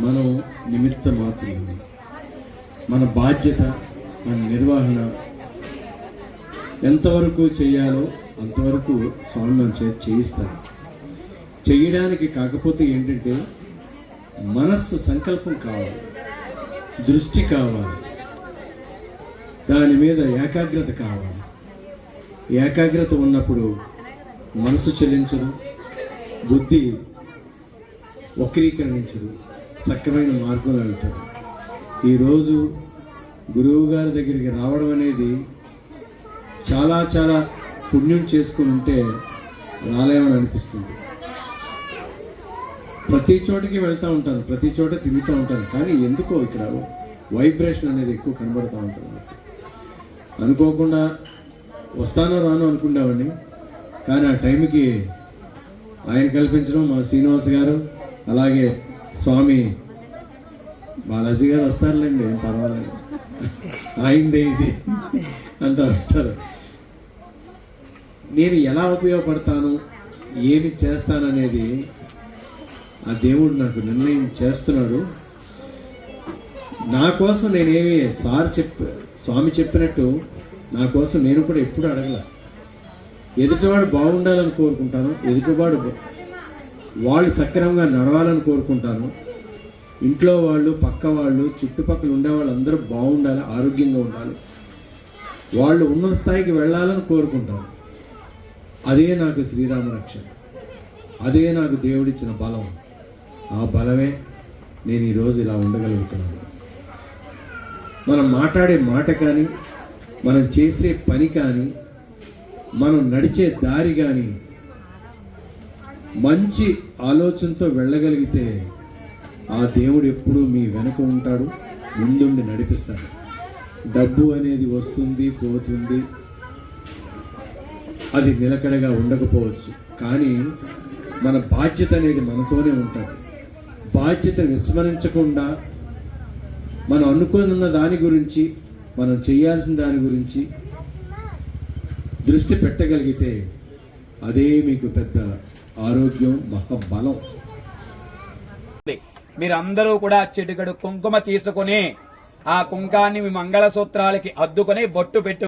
మనం నిమిత్త మాత్రమే. మన బాధ్యత, మన నిర్వహణ ఎంతవరకు చేయాలో అంతవరకు స్వామి మన చేతి చేయిస్తారు. చేయడానికి కాకపోతే ఏంటంటే మనస్సు సంకల్పం కావాలి, దృష్టి కావాలి, దాని మీద ఏకాగ్రత కావాలి. ఏకాగ్రత ఉన్నప్పుడు మనసు చెల్లించదు, బుద్ధి వక్రీకరించదు, సక్రమైన మార్గంలో వెళ్తారు. ఈరోజు గురువు గారి దగ్గరికి రావడం అనేది చాలా చాలా పుణ్యం చేసుకుని ఉంటే రాలేమని అనిపిస్తుంది. ప్రతి చోటికి వెళ్తూ ఉంటాను, ప్రతి చోట తిరుగుతూ ఉంటాను, కానీ ఎందుకో ఇక్కడ వైబ్రేషన్ అనేది ఎక్కువ కనబడుతూ ఉంటుంది. అనుకోకుండా వస్తానో రానో అనుకునేవాడిని, కానీ ఆ టైంకి ఆయన కల్పించడం, మా శ్రీనివాస్ గారు అలాగే స్వామి బాలాజీ గారు వస్తారులేండి, ఏం పర్వాలేదు, అయిందే ఇది అంటూ ఉంటారు. నేను ఎలా ఉపయోగపడతాను, ఏమి చేస్తాననేది ఆ దేవుడు నాకు నిర్ణయం చేస్తున్నాడు. నా కోసం నేనేమి స్వామి చెప్పినట్టు నా కోసం నేను కూడా ఎప్పుడు అడగల. ఎదుటివాడు బాగుండాలని కోరుకుంటాను, ఎదుటివాడు వాళ్ళు సక్రమంగా నడవాలని కోరుకుంటాను. ఇంట్లో వాళ్ళు, పక్క వాళ్ళు, చుట్టుపక్కల ఉండే వాళ్ళు అందరూ బాగుండాలి, ఆరోగ్యంగా ఉండాలి, వాళ్ళు ఉన్నత స్థాయికి వెళ్ళాలని కోరుకుంటాను. అదే నాకు శ్రీరామ రక్ష, అదే నాకు దేవుడిచ్చిన బలం. ఆ బలమే నేను ఈరోజు ఇలా ఉండగలుగుతున్నాను. మనం మాట్లాడే మాట కానీ, మనం చేసే పని కానీ, మనం నడిచే దారి కానీ మంచి ఆలోచనతో వెళ్ళగలిగితే ఆ దేవుడు ఎప్పుడూ మీ వెనక ఉంటాడు, ముందుండి నడిపిస్తాడు. డబ్బు అనేది వస్తుంది పోతుంది, అది నిలకడగా ఉండకపోవచ్చు, కానీ మన బాధ్యత అనేది మనతోనే ఉంటుంది. బాధ్యతను విస్మరించకుండా మనం అనుకున్న దాని గురించి, మనం చేయాల్సిన దాని గురించి దృష్టి పెట్టగలిగితే అదే మీకు పెద్ద ఆరోగ్యం, మహాబలం. మీరందరూ కూడా చిటికెడు కుంకుమ తీసుకుని ఆ కుంకాన్ని మీ మంగళసూత్రాలకి అద్దుకొని బొట్టు పెట్టు